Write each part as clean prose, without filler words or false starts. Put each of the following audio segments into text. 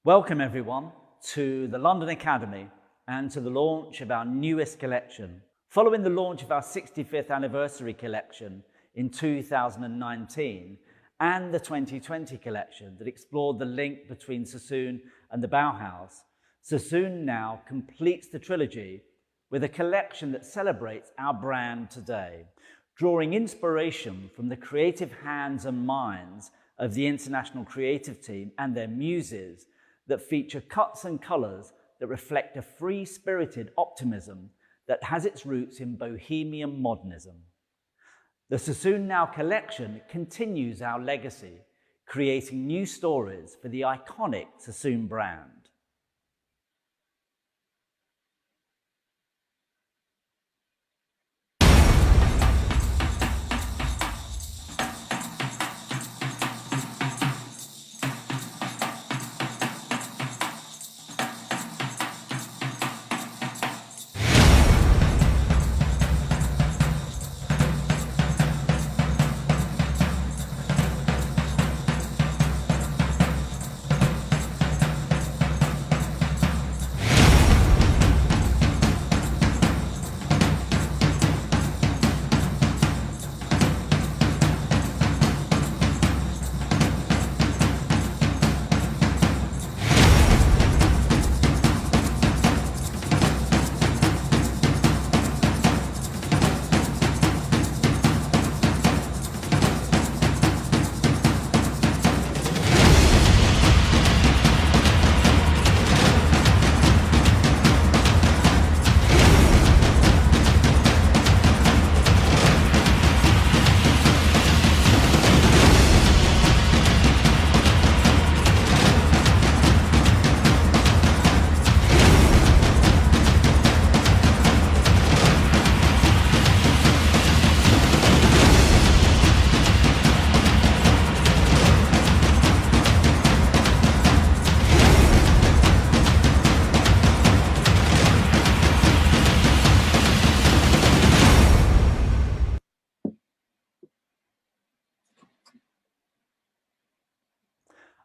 Welcome everyone to the London Academy and to the launch of our newest collection. Following the launch of our 65th anniversary collection in 2019 and the 2020 collection that explored the link between Sassoon and the Bauhaus, Sassoon Now completes the trilogy with a collection that celebrates our brand today, drawing inspiration from the creative hands and minds of the international creative team and their muses that feature cuts and colours that reflect a free-spirited optimism that has its roots in bohemian modernism. The Sassoon Now collection continues our legacy, creating new stories for the iconic Sassoon brand.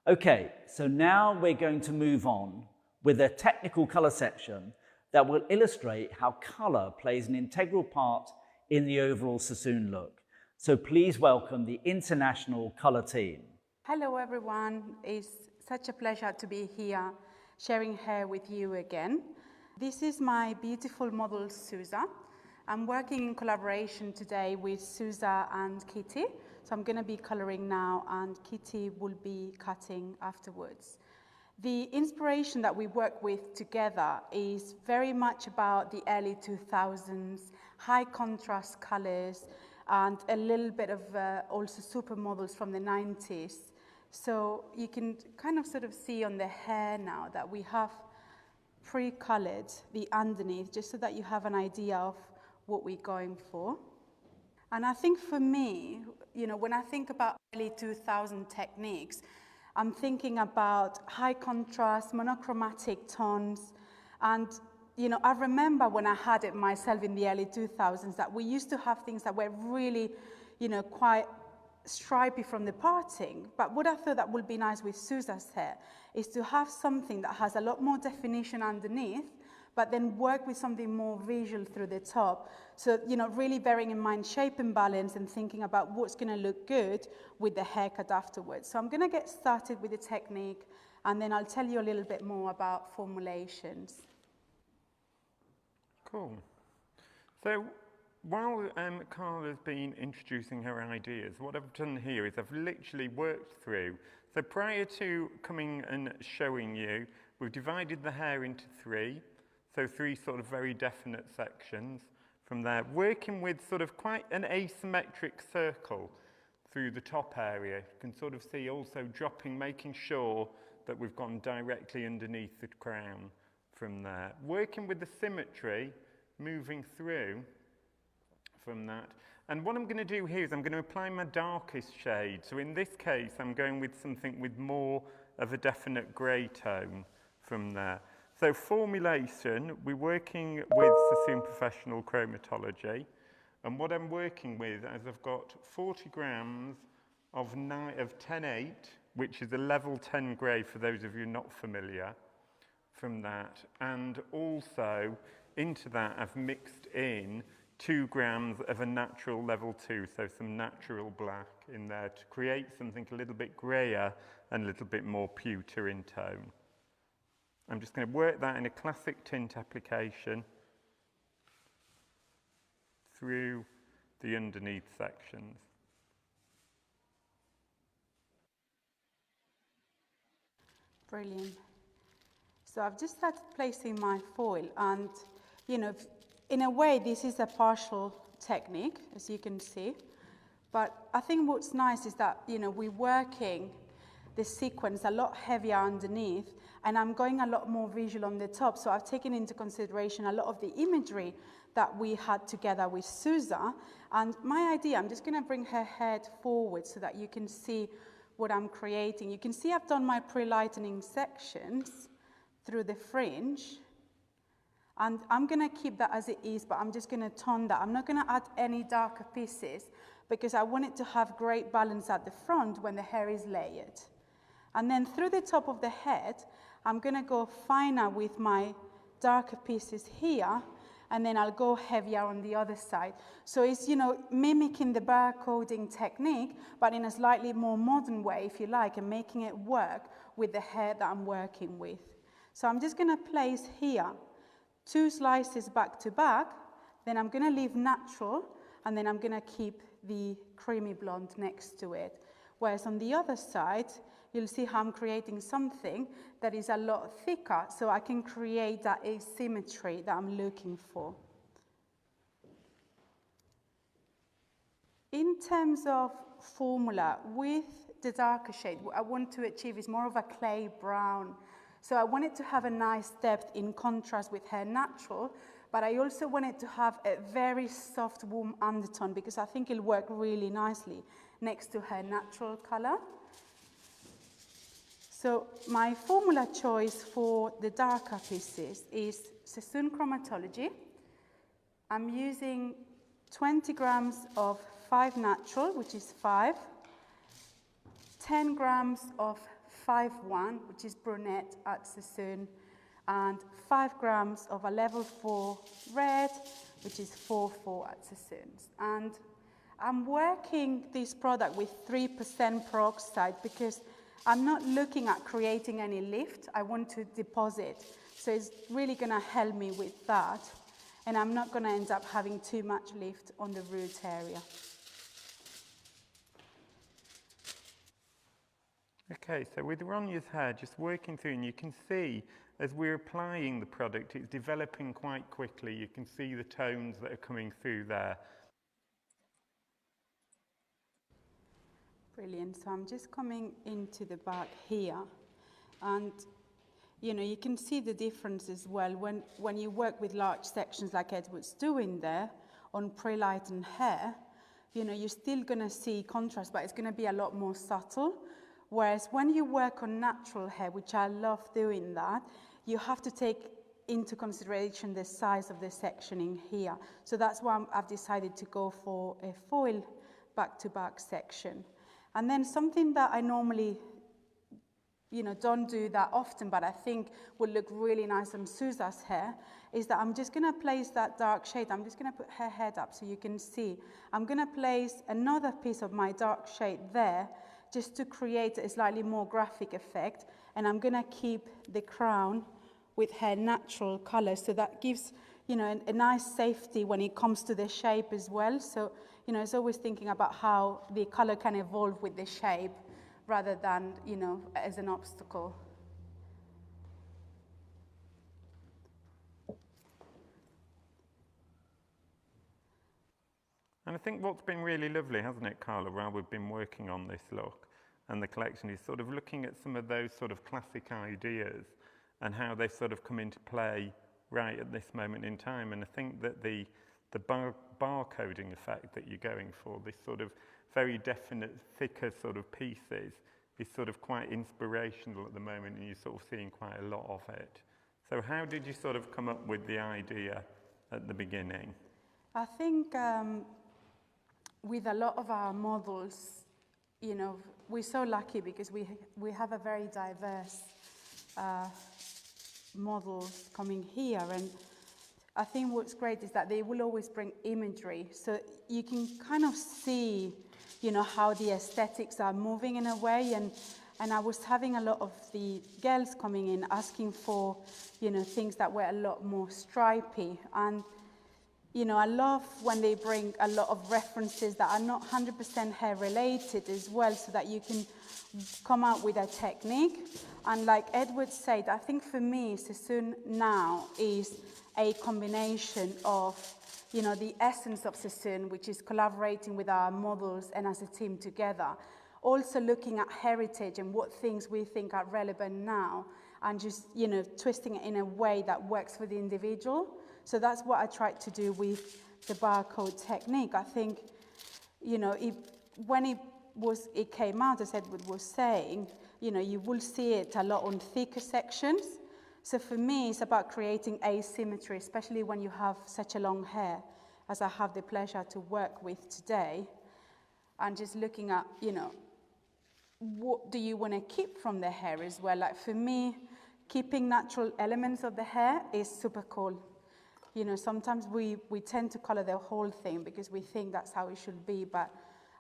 Okay, so now we're going to move on with a technical colour section that will illustrate how colour plays an integral part in the overall Sassoon look. So please welcome the international colour team. Hello everyone, it's such a pleasure to be here sharing hair with you again. This is my beautiful model Susa. I'm working in collaboration today with Susa and Kitty. So I'm going to be colouring now and Kitty will be cutting afterwards. The inspiration that we work with together is very much about the early 2000s, high contrast colours and a little bit of also supermodels from the 90s. So you can kind of sort of see on the hair now that we have pre-coloured the underneath just so that you have an idea of what we're going for. And I think for me, when I think about early 2000 techniques, I'm thinking about high contrast, monochromatic tones. And, I remember when I had it myself in the early 2000s that we used to have things that were really, quite stripy from the parting. But what I thought that would be nice with Susa's hair is to have something that has a lot more definition underneath, but then work with something more visual through the top. So, really bearing in mind shape and balance and thinking about what's going to look good with the haircut afterwards. So I'm going to get started with the technique and then I'll tell you a little bit more about formulations. Cool. So while Carla's been introducing her ideas, what I've done here is I've literally worked through. So prior to coming and showing you, we've divided the hair into three. So three sort of very definite sections from there, working with sort of quite an asymmetric circle through the top area. You can sort of see also dropping, making sure that we've gone directly underneath the crown from there. Working with the symmetry, moving through from that. And what I'm going to do here is I'm going to apply my darkest shade. So in this case, I'm going with something with more of a definite grey tone from there. So formulation, we're working with Sassoon Professional Chromatology. And what I'm working with is I've got 40 grams of 10-8 which is a level 10 grey for those of you not familiar from that. And also into that I've mixed in 2 grams of a natural level 2, so some natural black in there to create something a little bit greyer and a little bit more pewter in tone. I'm just going to work that in a classic tint application through the underneath sections. Brilliant. So I've just started placing my foil, and you know, in a way this is a partial technique, as you can see, but I think what's nice is that, you know, we're working the sequence a lot heavier underneath, and I'm going a lot more visual on the top, so I've taken into consideration a lot of the imagery that we had together with Susa. And my idea, I'm just going to bring her head forward so that you can see what I'm creating. You can see I've done my pre-lightening sections through the fringe, and I'm going to keep that as it is, but I'm just going to tone that. I'm not going to add any darker pieces because I want it to have great balance at the front when the hair is layered. And then through the top of the head, I'm going to go finer with my darker pieces here, and then I'll go heavier on the other side. So it's, you know, mimicking the barcoding technique, but in a slightly more modern way, if you like, and making it work with the hair that I'm working with. So I'm just going to place here 2 slices back to back, then I'm going to leave natural, and then I'm going to keep the creamy blonde next to it. Whereas on the other side, you'll see how I'm creating something that is a lot thicker, so I can create that asymmetry that I'm looking for. In terms of formula, with the darker shade, what I want to achieve is more of a clay brown. So I want it to have a nice depth in contrast with her natural, but I also want it to have a very soft, warm undertone because I think it'll work really nicely next to her natural color. So my formula choice for the darker pieces is Sassoon Chromatology. I'm using 20 grams of 5 natural, which is 5, 10 grams of 5-1, which is brunette at Sassoon, and 5 grams of a level 4 red, which is 4-4 at Sassoon's. And I'm working this product with 3% peroxide because I'm not looking at creating any lift. I want to deposit. So it's really going to help me with that. And I'm not going to end up having too much lift on the root area. Okay, so with Ronya's hair, just working through, and you can see as we're applying the product, it's developing quite quickly. You can see the tones that are coming through there. Brilliant. So I'm just coming into the back here, and you know, you can see the difference as well when you work with large sections like Edward's doing there on pre-lightened hair. You know, you're still going to see contrast, but it's going to be a lot more subtle. Whereas when you work on natural hair, which I love doing that, you have to take into consideration the size of the sectioning here. So that's why I've decided to go for a foil back-to-back section. And then something that I normally, you know, don't do that often, but I think will look really nice on Susa's hair, is that I'm just going to place that dark shade. I'm just going to put her head up so you can see. I'm going to place another piece of my dark shade there just to create a slightly more graphic effect. And I'm going to keep the crown with her natural color. So that gives, you know, a nice safety when it comes to the shape as well. So, you know, it's always thinking about how the color can evolve with the shape rather than, you know, as an obstacle. And I think what's been really lovely, hasn't it, Carla, while we've been working on this look and the collection, is sort of looking at some of those sort of classic ideas and how they sort of come into play right at this moment in time. And I think that the barcoding effect that you're going for, this sort of very definite, thicker sort of pieces, is sort of quite inspirational at the moment, and you're sort of seeing quite a lot of it. So how did you sort of come up with the idea at the beginning? I think with a lot of our models, you know, we're so lucky because we have a very diverse models coming here, and I think what's great is that they will always bring imagery, so you can kind of see, you know, how the aesthetics are moving in a way, and I was having a lot of the girls coming in asking for, you know, things that were a lot more stripy, and you know, I love when they bring a lot of references that are not 100% hair related as well, so that you can come out with a technique. And like Edward said, I think for me, Sassoon Now is a combination of, you know, the essence of Sassoon, which is collaborating with our models and as a team together. Also looking at heritage and what things we think are relevant now, and just, you know, twisting it in a way that works for the individual. So that's what I tried to do with the barcode technique. I think, you know, when it came out, as Edward was saying, you know, you will see it a lot on thicker sections. So for me, it's about creating asymmetry, especially when you have such a long hair, as I have the pleasure to work with today, and just looking at, you know, what do you want to keep from the hair as well? Like for me, keeping natural elements of the hair is super cool. You know, sometimes we tend to color the whole thing because we think that's how it should be, but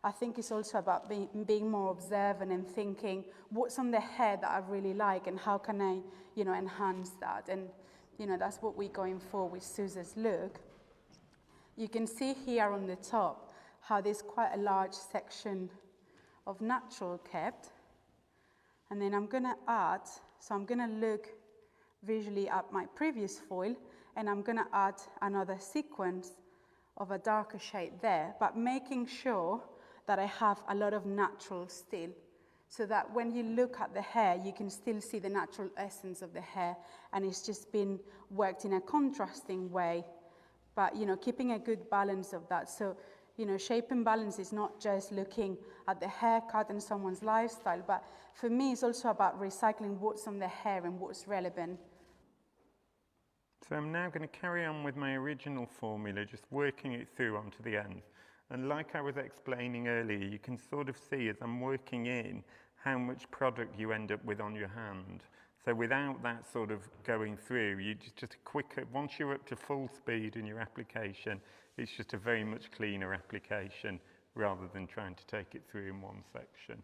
I think it's also about being more observant and thinking, what's on the hair that I really like and how can I, you know, enhance that? And, you know, that's what we're going for with Suze's look. You can see here on the top how there's quite a large section of natural kept. And then I'm gonna add, so I'm gonna look visually at my previous foil, and I'm gonna add another sequence of a darker shade there, but making sure that I have a lot of natural still, so that when you look at the hair, you can still see the natural essence of the hair, and it's just been worked in a contrasting way, but, you know, keeping a good balance of that. So, you know, shape and balance is not just looking at the haircut and someone's lifestyle, but for me, it's also about recycling what's on the hair and what's relevant. So I'm now going to carry on with my original formula, just working it through onto the end. And like I was explaining earlier, you can sort of see as I'm working in how much product you end up with on your hand. So without that sort of going through, you just a quicker, once you're up to full speed in your application, it's just a very much cleaner application rather than trying to take it through in one section.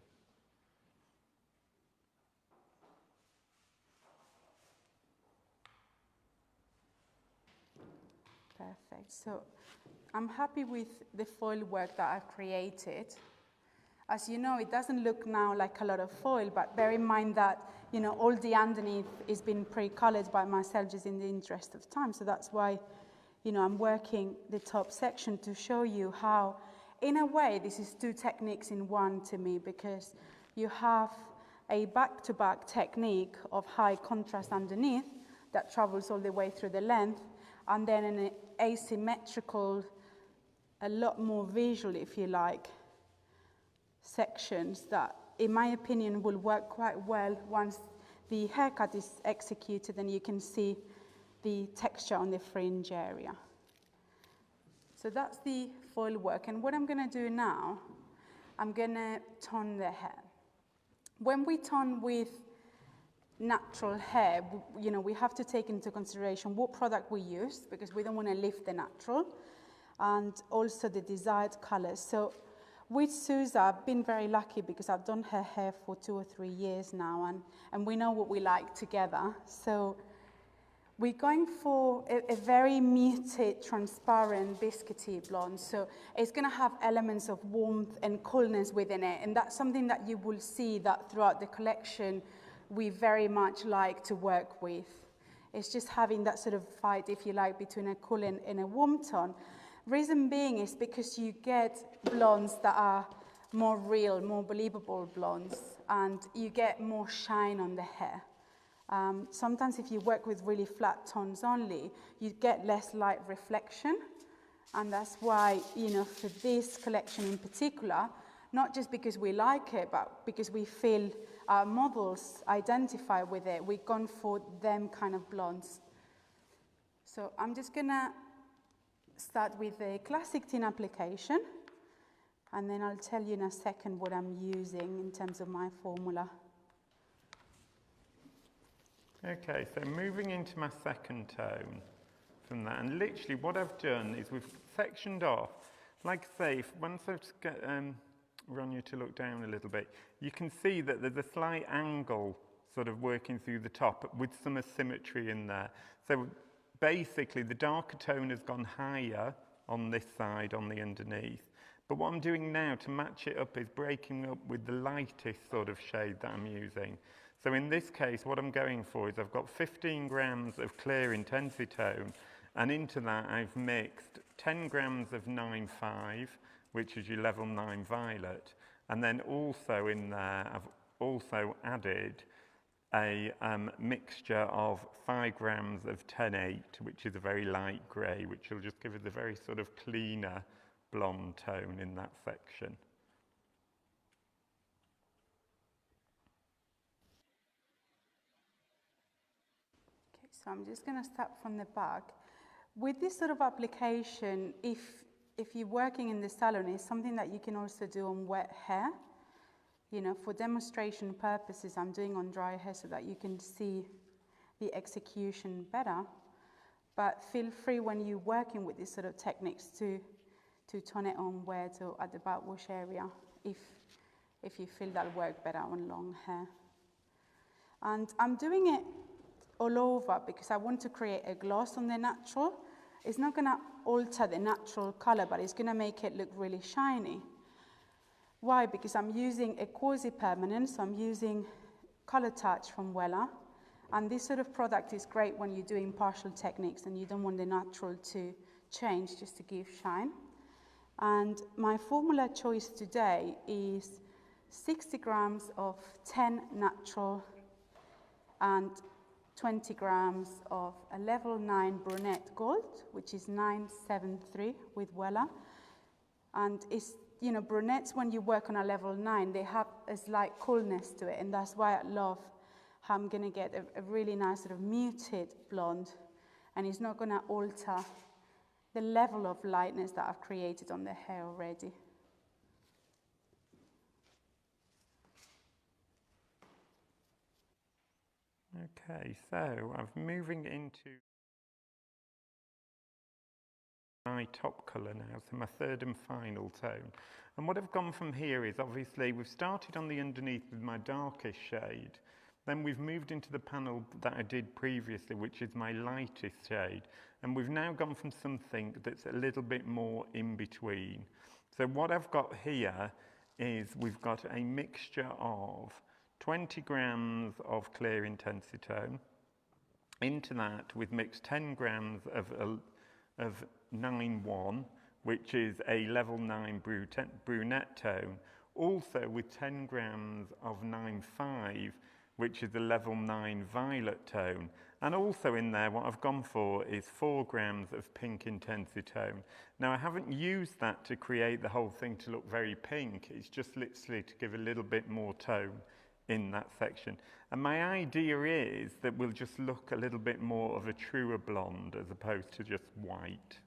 Perfect. So I'm happy with the foil work that I've created. As you know, it doesn't look now like a lot of foil, but bear in mind that, you know, all the underneath is been pre-colored by myself just in the interest of time. So that's why, you know, I'm working the top section to show you how, in a way, this is two techniques in one to me, because you have a back-to-back technique of high contrast underneath that travels all the way through the length, and then an asymmetrical, a lot more visual, if you like, sections that, in my opinion, will work quite well once the haircut is executed and you can see the texture on the fringe area. So that's the foil work, and what I'm going to do now, I'm going to tone the hair. When we tone with natural hair, you know, we have to take into consideration what product we use, because we don't want to lift the natural, and also the desired colors. So with Suze, I've been very lucky because I've done her hair for 2 or 3 years now, and we know what we like together. So we're going for a very muted, transparent, biscuity blonde. So it's going to have elements of warmth and coolness within it, and that's something that you will see that throughout the collection we very much like to work with. It's just having that sort of fight, if you like, between a cool and a warm tone. Reason being is because you get blondes that are more real, more believable blondes, and you get more shine on the hair. Sometimes if you work with really flat tones only, you get less light reflection, and that's why, you know, for this collection in particular, not just because we like it, but because we feel our models identify with it, we've gone for them kind of blondes. So I'm just gonna start with a classic tin application, And then I'll tell you in a second what I'm using in terms of my formula. Okay, so moving into my second tone from that, and literally what I've done is we've sectioned off, like I say, once I've get Ronya to look down a little bit, you can see that there's a slight angle sort of working through the top with some asymmetry in there. So basically the darker tone has gone higher on this side, on the underneath. But what I'm doing now to match it up is breaking up with the lightest sort of shade that I'm using. So in this case, what I'm going for is I've got 15 grams of clear intensity tone, and into that I've mixed 10 grams of 9.5, which is your level 9 violet. And then also in there, I've also added a mixture of 5 grams of 10.8, which is a very light grey, which will just give us a very sort of cleaner blonde tone in that section. Okay, so I'm just going to start from the back. With this sort of application, if you're working in the salon, it's something that you can also do on wet hair. You know, for demonstration purposes, I'm doing on dry hair so that you can see the execution better. But feel free when you're working with these sort of techniques to tone it on wet or at the backwash area if you feel that'll work better on long hair. And I'm doing it all over because I want to create a gloss on the natural. It's not going to alter the natural color, but it's going to make it look really shiny. Why? Because I'm using a quasi-permanent, so I'm using Color Touch from Wella. And this sort of product is great when you're doing partial techniques and you don't want the natural to change, just to give shine. And my formula choice today is 60 grams of 10 natural and 20 grams of a level 9 brunette gold, which is 973 with Wella. And it's, you know, brunettes, when you work on a level 9, they have a slight coolness to it, and that's why I love how I'm going to get a really nice sort of muted blonde, and it's not going to alter the level of lightness that I've created on the hair already. Okay, so I'm moving into my top colour now, so my third and final tone. And what I've gone from here is, obviously, we've started on the underneath with my darkest shade. Then we've moved into the panel that I did previously, which is my lightest shade. And we've now gone from something that's a little bit more in between. So what I've got here is we've got a mixture of 20 grams of clear intensity tone. Into that, we've mixed 10 grams of 9.1, which is a level 9 brunette tone, also with 10 grams of 9.5, which is a level 9 violet tone. And also in there, what I've gone for is 4 grams of pink intensity tone. Now, I haven't used that to create the whole thing to look very pink. It's just literally to give a little bit more tone in that section. And my idea is that we'll just look a little bit more of a truer blonde as opposed to just white.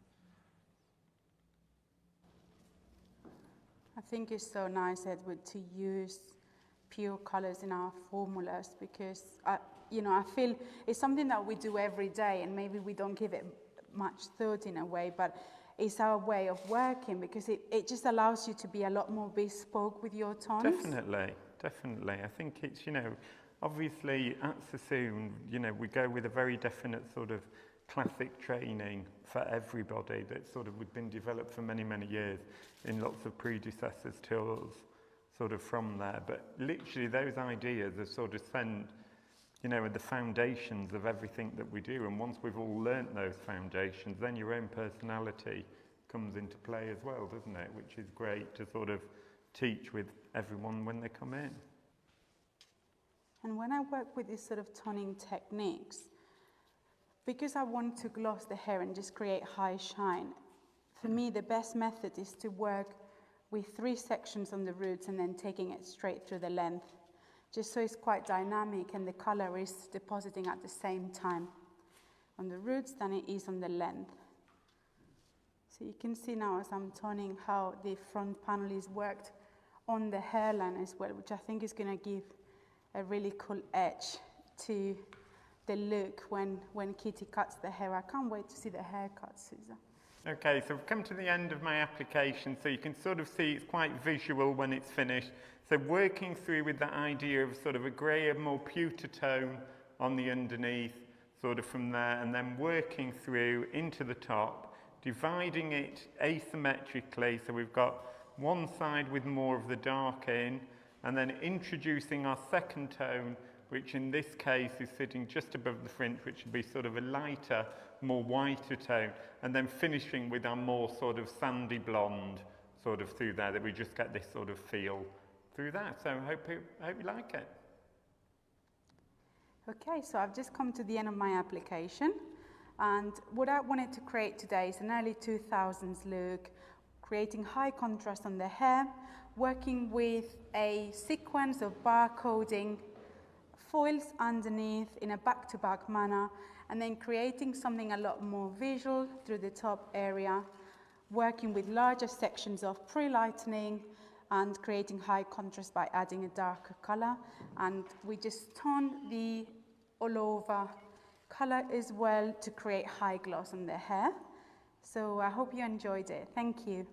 I think it's so nice, Edward, to use pure colors in our formulas because, you know, I feel it's something that we do every day and maybe we don't give it much thought in a way, but it's our way of working because it just allows you to be a lot more bespoke with your tones. Definitely, definitely. I think it's, you know, obviously at Sassoon, you know, we go with a very definite sort of classic training for everybody that's sort of been developed for many, many years in lots of predecessors to us, sort of from there. But literally those ideas are sort of sent, you know, the foundations of everything that we do. And once we've all learnt those foundations, then your own personality comes into play as well, doesn't it? Which is great to sort of teach with everyone when they come in. And when I work with these sort of toning techniques, because I want to gloss the hair and just create high shine, for me the best method is to work with 3 sections on the roots and then taking it straight through the length, just so it's quite dynamic and the color is depositing at the same time on the roots than it is on the length. So So you can see now as I'm turning how the front panel is worked on the hairline as well, which I think is going to give a really cool edge to the look when Kitty cuts the hair. I can't wait to see the haircut, Susan. Okay, so I've come to the end of my application, so you can sort of see it's quite visual when it's finished. So working through with that idea of sort of a greyer, more pewter tone on the underneath, sort of from there, and then working through into the top, dividing it asymmetrically, so we've got one side with more of the dark in, and then introducing our second tone, which in this case is sitting just above the fringe, which would be sort of a lighter, more whiter tone, and then finishing with our more sort of sandy blonde sort of through there, that we just get this sort of feel through that. So I hope you like it. Okay, so I've just come to the end of my application, and what I wanted to create today is an early 2000s look, creating high contrast on the hair, working with a sequence of barcoding foils underneath in a back-to-back manner, and then creating something a lot more visual through the top area, working with larger sections of pre-lightening and creating high contrast by adding a darker color. And we just tone the all over color as well to create high gloss on the hair. So I hope you enjoyed it. Thank you.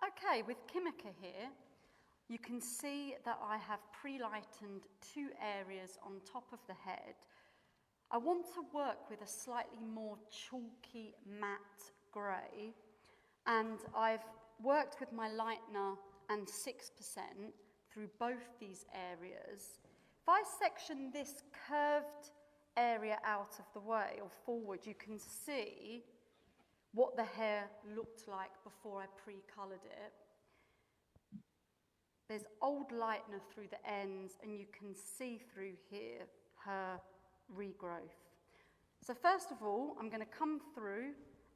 Okay, with Kimika here, you can see that I have pre-lightened 2 areas on top of the head. I want to work with a slightly more chalky matte grey, and I've worked with my lightener and 6% through both these areas. If I section this curved area out of the way or forward, you can see what the hair looked like before I pre-coloured it. There's old lightener through the ends, and you can see through here her regrowth. So first of all, I'm going to come through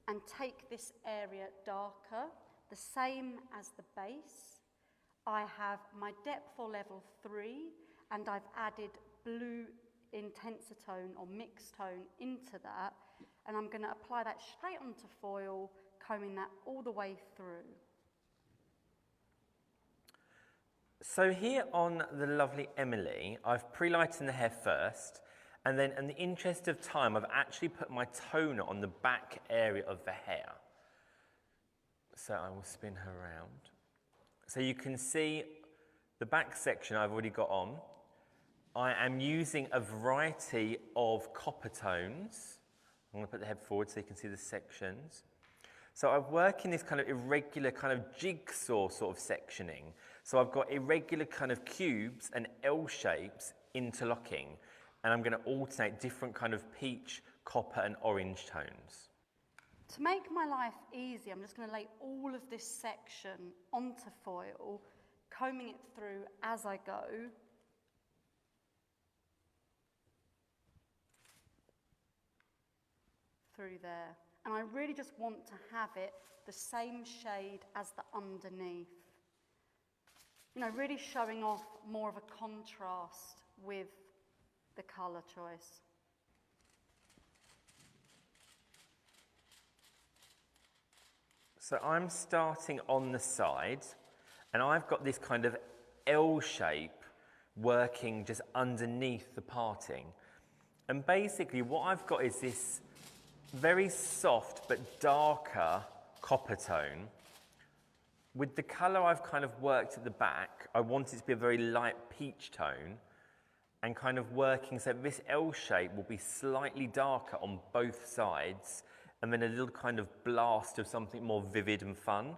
and take this area darker, the same as the base. I have my depth or level 3, and I've added blue intensitone or mixed tone into that, and I'm going to apply that straight onto foil, combing that all the way through. So here on the lovely Emily, I've pre-lightened the hair first, and then in the interest of time, I've actually put my toner on the back area of the hair. So I will spin her around. So you can see the back section I've already got on. I am using a variety of copper tones. I'm going to put the head forward so you can see the sections. So I work in this kind of irregular kind of jigsaw sort of sectioning. So I've got irregular kind of cubes and L shapes interlocking, and I'm going to alternate different kind of peach, copper and orange tones. To make my life easy, I'm just going to lay all of this section onto foil, combing it through as I go. Through there. And I really just want to have it the same shade as the underneath. You know, really showing off more of a contrast with the colour choice. So I'm starting on the side, and I've got this kind of L shape working just underneath the parting. And basically what I've got is this very soft but darker copper tone. With the colour I've kind of worked at the back, I want it to be a very light peach tone, and kind of working so this L shape will be slightly darker on both sides, and then a little kind of blast of something more vivid and fun,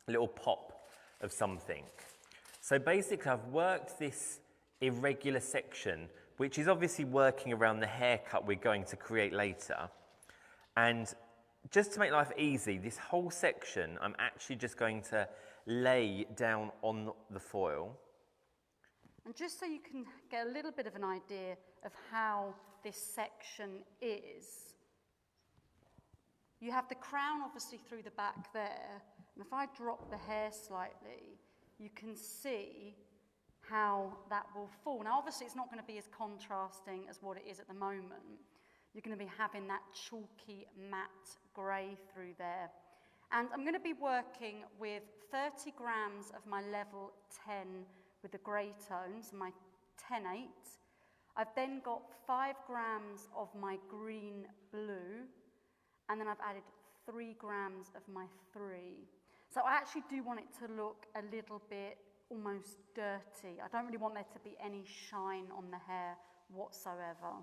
a little pop of something. So basically I've worked this irregular section, which is obviously working around the haircut we're going to create later. And just to make life easy, this whole section I'm actually just going to lay down on the foil. And just so you can get a little bit of an idea of how this section is, you have the crown obviously through the back there, and if I drop the hair slightly, you can see how that will fall. Now obviously it's not going to be as contrasting as what it is at the moment, you're going to be having that chalky matte grey through there. And I'm going to be working with 30 grams of my level 10 with the grey tones, my 10-8. I've then got 5 grams of my green blue, and then I've added 3 grams of my 3. So I actually do want it to look a little bit almost dirty. I don't really want there to be any shine on the hair whatsoever.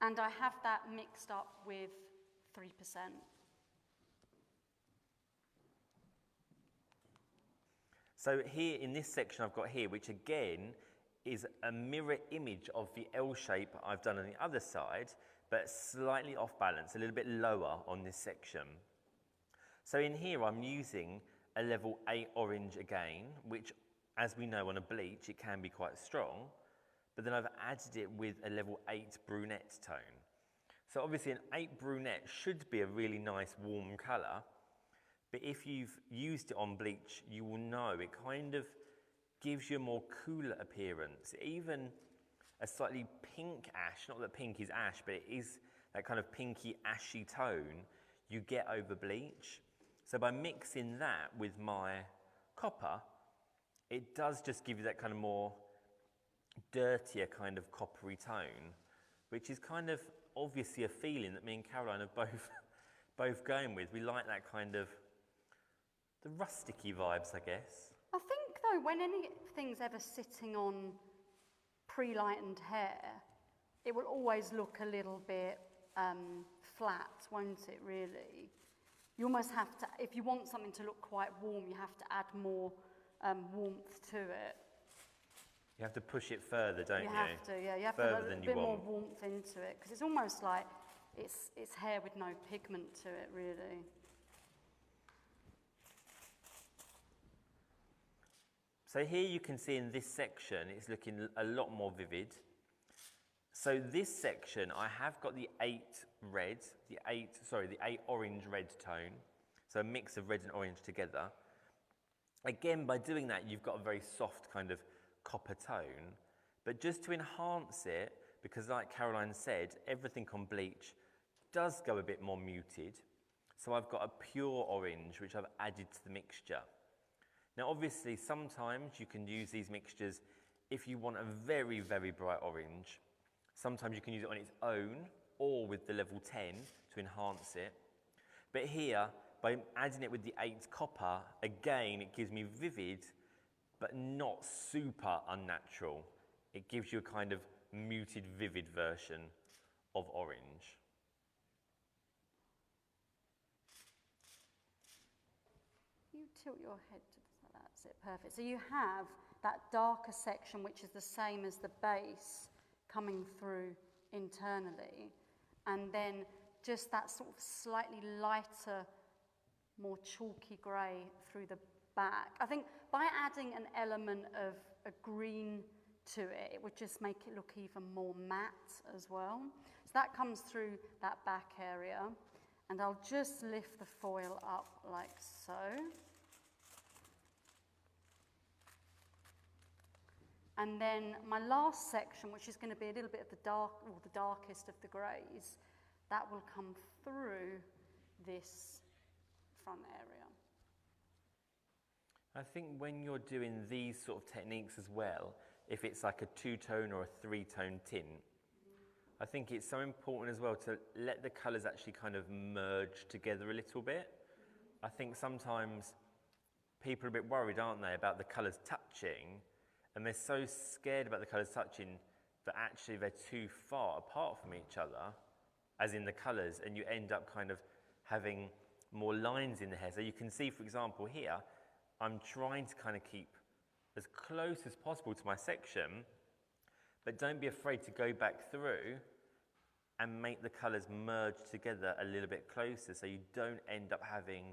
And I have that mixed up with 3%. So here in this section I've got here, which again is a mirror image of the L shape I've done on the other side, but slightly off balance, a little bit lower on this section. So in here I'm using a level 8 orange again, which as we know on a bleach it can be quite strong, but then I've added it with a level 8 brunette tone. So obviously an 8 brunette should be a really nice warm colour, but if you've used it on bleach, you will know it kind of gives you a more cooler appearance. Even a slightly pink ash, not that pink is ash, but it is that kind of pinky ashy tone you get over bleach. So by mixing that with my copper, it does just give you that kind of more dirtier kind of coppery tone, which is kind of obviously a feeling that me and Caroline are both going with. We like that kind of the rusticy vibes, I guess. I think though, when anything's ever sitting on pre-lightened hair, it will always look a little bit flat, won't it, really? You almost have to, if you want something to look quite warm, you have to add more warmth to it. You have to push it further, don't you? You have to, yeah. You have Further to than add a you bit more want. warmth into it, because it's almost like it's hair with no pigment to it, really. So here you can see in this section, it's looking a lot more vivid. So this section, I have got the 8 orange red tone. So a mix of red and orange together. Again, by doing that, you've got a very soft kind of copper tone. But just to enhance it, because like Caroline said, everything on bleach does go a bit more muted. So I've got a pure orange, which I've added to the mixture. Now, obviously, sometimes you can use these mixtures if you want a very, very bright orange. Sometimes you can use it on its own or with the level 10 to enhance it. But here, by adding it with the 8 copper, again, it gives me vivid, but not super unnatural. It gives you a kind of muted, vivid version of orange. You tilt your head to the side, that's it, perfect. So you have that darker section, which is the same as the base, coming through internally, and then just that sort of slightly lighter, more chalky grey through the back. I think by adding an element of a green to it, it would just make it look even more matte as well. So that comes through that back area, and I'll just lift the foil up like so. And then my last section, which is going to be a little bit of the darkest of the greys, that will come through this front area. I think when you're doing these sort of techniques as well, if it's like a 2-tone or a 3-tone tint, I think it's so important as well to let the colours actually kind of merge together a little bit. I think sometimes people are a bit worried, aren't they, about the colours touching, and they're so scared about the colours touching that actually they're too far apart from each other, as in the colours, and you end up kind of having more lines in the hair. So you can see, for example, here, I'm trying to kind of keep as close as possible to my section, but don't be afraid to go back through and make the colours merge together a little bit closer so you don't end up having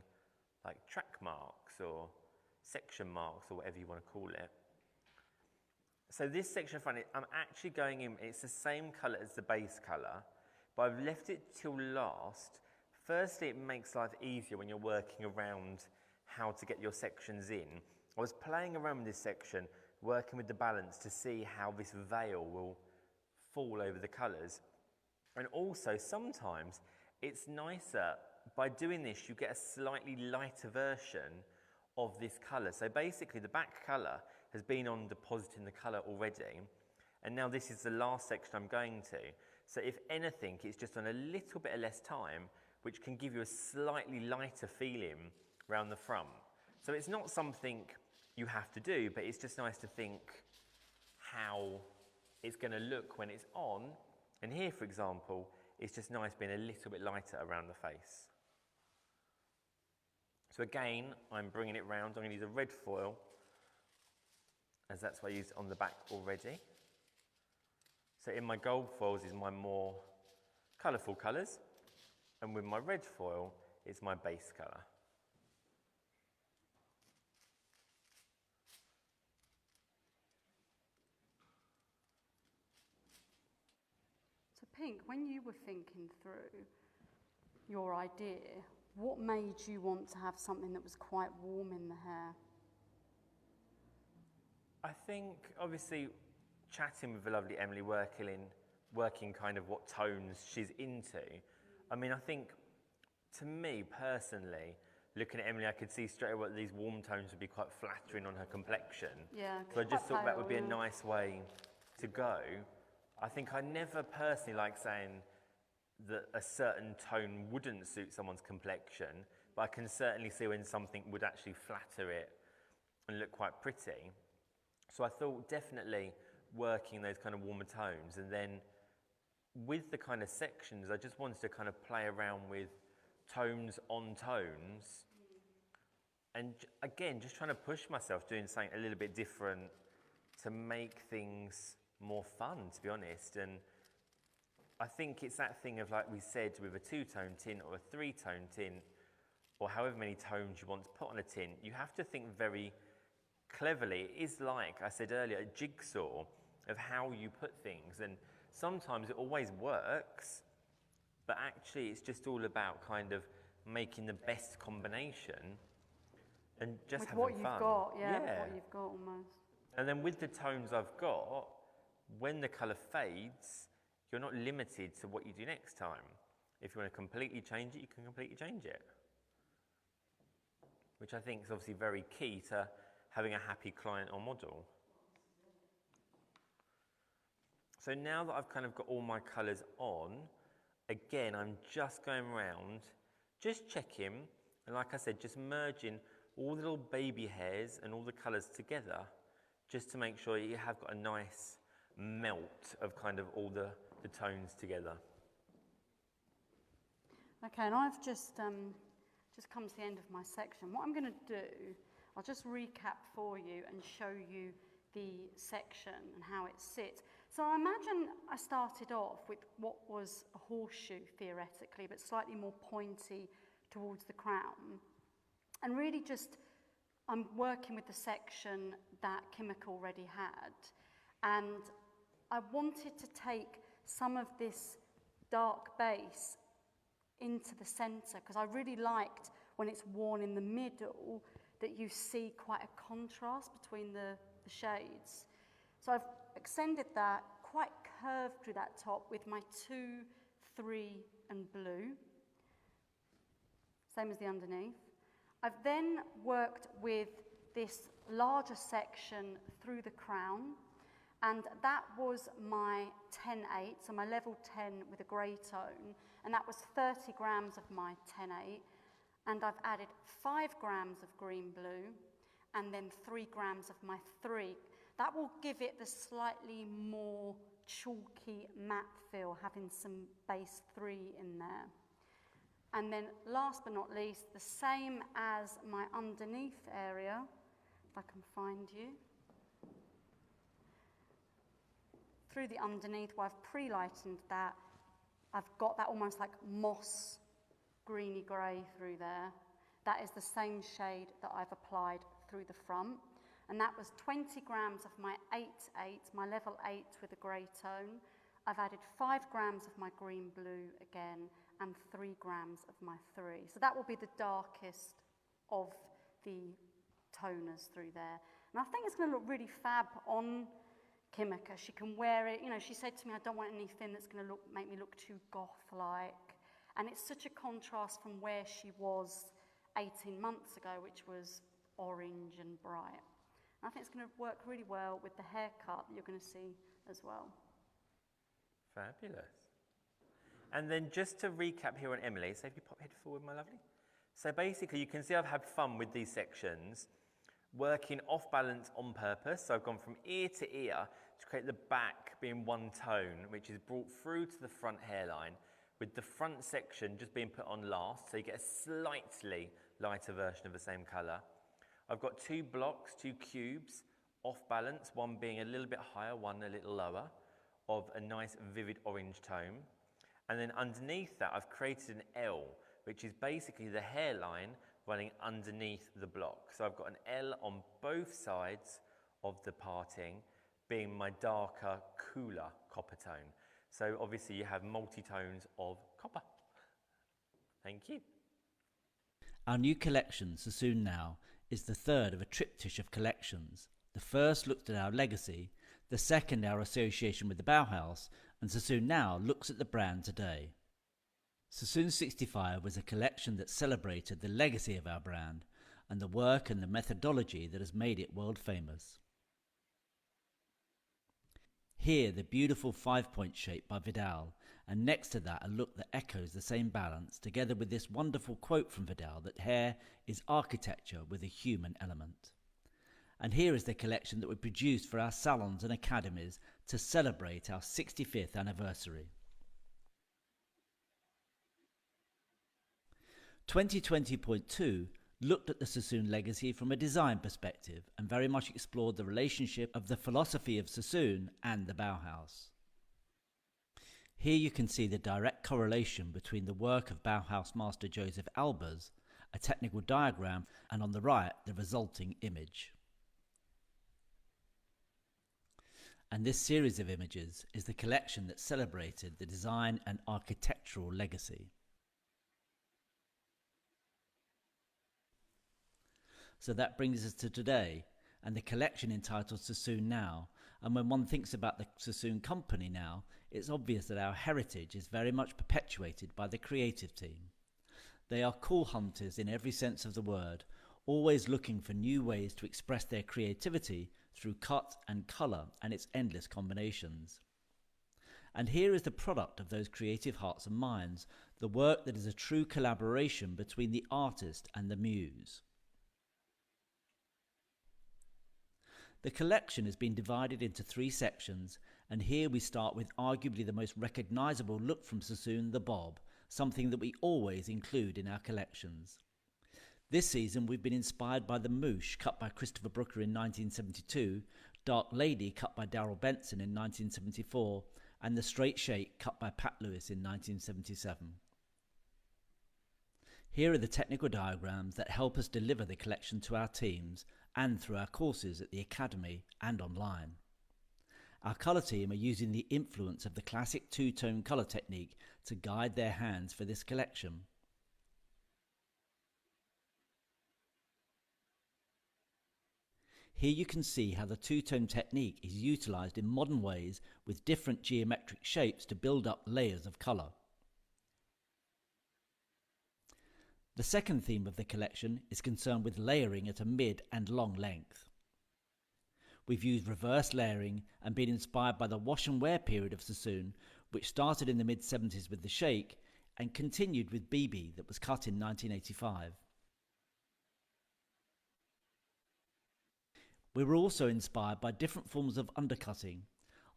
like track marks or section marks or whatever you want to call it. So this section front, I'm actually going in, it's the same colour as the base colour, but I've left it till last. Firstly, it makes life easier when you're working around how to get your sections in. I was playing around with this section, working with the balance to see how this veil will fall over the colours. And also sometimes it's nicer, by doing this you get a slightly lighter version of this colour. So basically the back colour has been on depositing the colour already, and now this is the last section I'm going to. So if anything, it's just on a little bit of less time, which can give you a slightly lighter feeling around the front. So it's not something you have to do, but it's just nice to think how it's going to look when it's on. And here, for example, it's just nice being a little bit lighter around the face. So again, I'm bringing it round. I'm going to use a red foil, as that's what I used on the back already. So in my gold foils is my more colourful colours, and with my red foil, it's my base colour. So Pink, when you were thinking through your idea, what made you want to have something that was quite warm in the hair? I think, obviously, chatting with the lovely Emily, working kind of what tones she's into. I mean, I think, to me personally, looking at Emily, I could see straight away that these warm tones would be quite flattering on her complexion. Yeah, so I just thought that would be a yeah. nice way to go. I think I never personally like saying that a certain tone wouldn't suit someone's complexion, but I can certainly see when something would actually flatter it and look quite pretty. So I thought definitely working those kind of warmer tones, and then with the kind of sections, I just wanted to kind of play around with tones on tones, and again, just trying to push myself, doing something a little bit different to make things more fun, to be honest. And I think it's that thing of, like we said, with a two-tone tint or a three-tone tint, or however many tones you want to put on a tint, you have to think very cleverly. It is, like I said earlier, a jigsaw of how you put things, and sometimes it always works, but actually it's just all about kind of making the best combination and just With having what fun. you've got, yeah, with what you've got almost. And then with the tones I've got, when the colour fades, you're not limited to what you do next time. If you want to completely change it, you can completely change it. Which I think is obviously very key to having a happy client or model. So now that I've kind of got all my colours on, again, I'm just going around, just checking, and like I said, just merging all the little baby hairs and all the colours together, just to make sure you have got a nice melt of kind of all the tones together. Okay, and I've just come to the end of my section. What I'm going to do, I'll just recap for you and show you the section and how it sits. So I imagine I started off with what was a horseshoe, theoretically, but slightly more pointy towards the crown. And really just, I'm working with the section that Kimika already had. And I wanted to take some of this dark base into the centre, because I really liked when it's worn in the middle that you see quite a contrast between the shades. So I've extended that, quite curved through that top with my 2, 3 and blue, same as the underneath. I've then worked with this larger section through the crown, and that was my 10-8, so my level 10 with a grey tone, and that was 30 grams of my 10-8, and I've added 5 grams of green blue, and then 3 grams of my 3. That will give it the slightly more chalky matte feel, having some base 3 in there. And then last but not least, the same as my underneath area, if I can find you. Through the underneath, where I've pre-lightened that, I've got that almost like moss greeny grey through there. That is the same shade that I've applied through the front. And that was 20 grams of my 8-8, my level 8 with a grey tone. I've added 5 grams of my green blue again, and 3 grams of my 3. So that will be the darkest of the toners through there. And I think it's going to look really fab on Kimika. She can wear it, you know, she said to me, I don't want anything that's going to make me look too goth-like. And it's such a contrast from where she was 18 months ago, which was orange and bright. And I think it's going to work really well with the haircut that you're going to see as well. Fabulous. And then just to recap here on Emily, so if you pop head forward, my lovely. So basically you can see I've had fun with these sections, working off balance on purpose. So I've gone from ear to ear to create the back being one tone, which is brought through to the front hairline, with the front section just being put on last, so you get a slightly lighter version of the same colour. I've got two blocks, two cubes, off balance, one being a little bit higher, one a little lower, of a nice vivid orange tone. And then underneath that, I've created an L, which is basically the hairline running underneath the block. So I've got an L on both sides of the parting, being my darker, cooler copper tone. So obviously you have multi-tones of copper. Thank you. Our new collection, Sassoon Now, is the third of a triptych of collections. The first looked at our legacy, the second our association with the Bauhaus, and Sassoon Now looks at the brand today. Sassoon 65 was a collection that celebrated the legacy of our brand and the work and the methodology that has made it world famous. Here, the beautiful 5-point shape by Vidal, and next to that a look that echoes the same balance, together with this wonderful quote from Vidal that hair is architecture with a human element. And here is the collection that we produced for our salons and academies to celebrate our 65th anniversary. 2020.2 looked at the Sassoon legacy from a design perspective and very much explored the relationship of the philosophy of Sassoon and the Bauhaus. Here you can see the direct correlation between the work of Bauhaus master Joseph Albers, a technical diagram, and on the right the resulting image. And this series of images is the collection that celebrated the design and architectural legacy. So that brings us to today, and the collection entitled Sassoon Now. And when one thinks about the Sassoon company now, it's obvious that our heritage is very much perpetuated by the creative team. They are cool hunters in every sense of the word, always looking for new ways to express their creativity through cut and colour and its endless combinations. And here is the product of those creative hearts and minds, the work that is a true collaboration between the artist and the muse. The collection has been divided into 3 sections, and here we start with arguably the most recognisable look from Sassoon, the bob, something that we always include in our collections. This season we've been inspired by the mouche cut by Christopher Brooker in 1972, Dark Lady cut by Darrell Benson in 1974, and the straight shake cut by Pat Lewis in 1977. Here are the technical diagrams that help us deliver the collection to our teams and through our courses at the Academy and online. Our colour team are using the influence of the classic two-tone colour technique to guide their hands for this collection. Here you can see how the two-tone technique is utilised in modern ways with different geometric shapes to build up layers of colour. The second theme of the collection is concerned with layering at a mid and long length. We've used reverse layering and been inspired by the wash and wear period of Sassoon, which started in the mid-70s with the shake and continued with BB that was cut in 1985. We were also inspired by different forms of undercutting.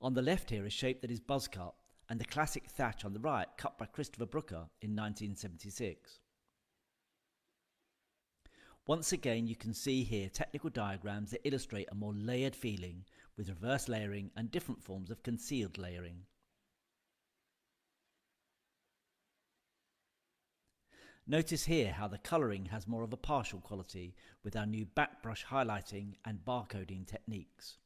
On the left here, a shape that is buzz cut, and the classic thatch on the right, cut by Christopher Brooker in 1976. Once again, you can see here technical diagrams that illustrate a more layered feeling with reverse layering and different forms of concealed layering. Notice here how the colouring has more of a partial quality with our new back brush highlighting and barcoding techniques.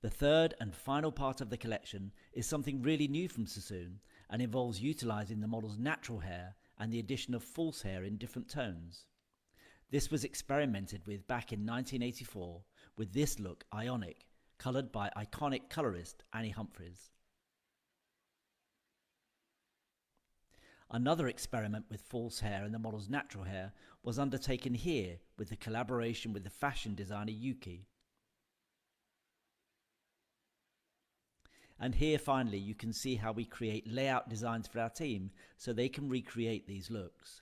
The third and final part of the collection is something really new from Sassoon and involves utilising the model's natural hair and the addition of false hair in different tones. This was experimented with back in 1984 with this look Ionic, coloured by iconic colourist Annie Humphreys. Another experiment with false hair and the model's natural hair was undertaken here with the collaboration with the fashion designer Yuki. And here finally you can see how we create layout designs for our team so they can recreate these looks.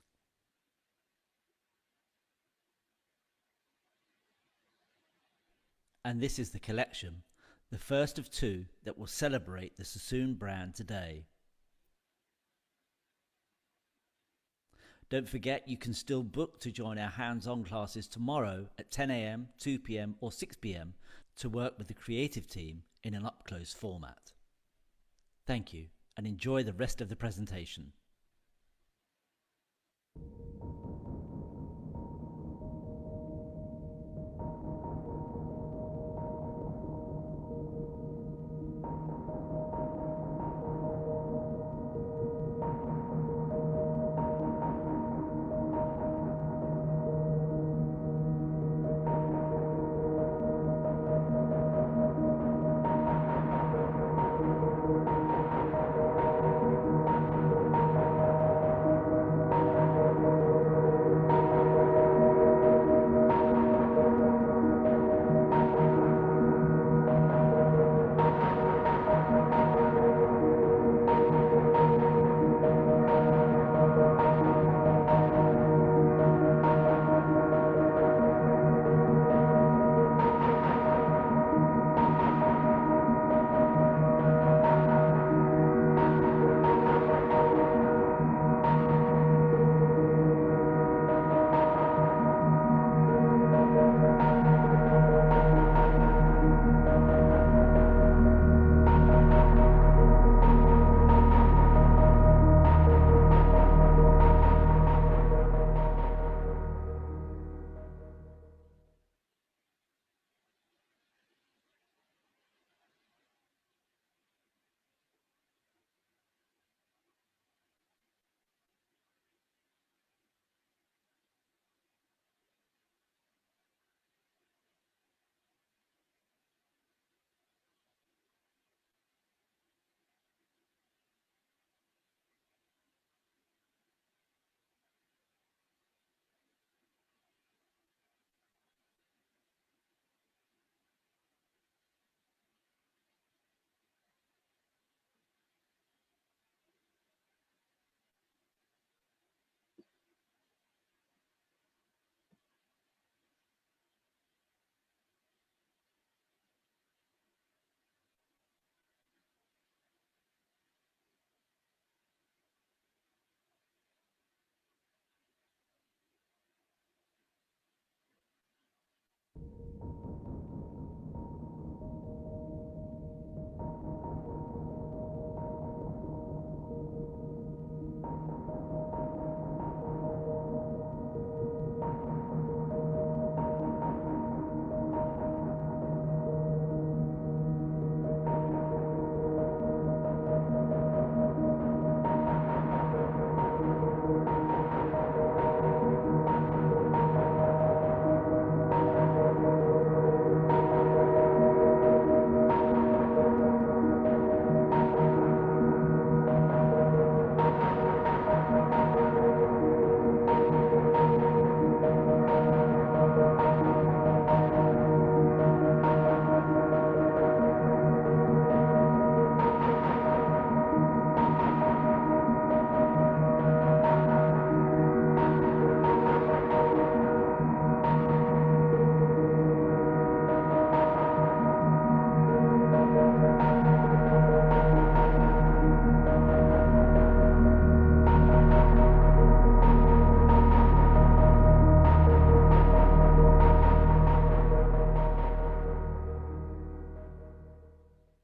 And this is the collection, the first of two that will celebrate the Sassoon brand today. Don't forget you can still book to join our hands-on classes tomorrow at 10 AM, 2 PM or 6 PM to work with the creative team in an up-close format. Thank you and enjoy the rest of the presentation.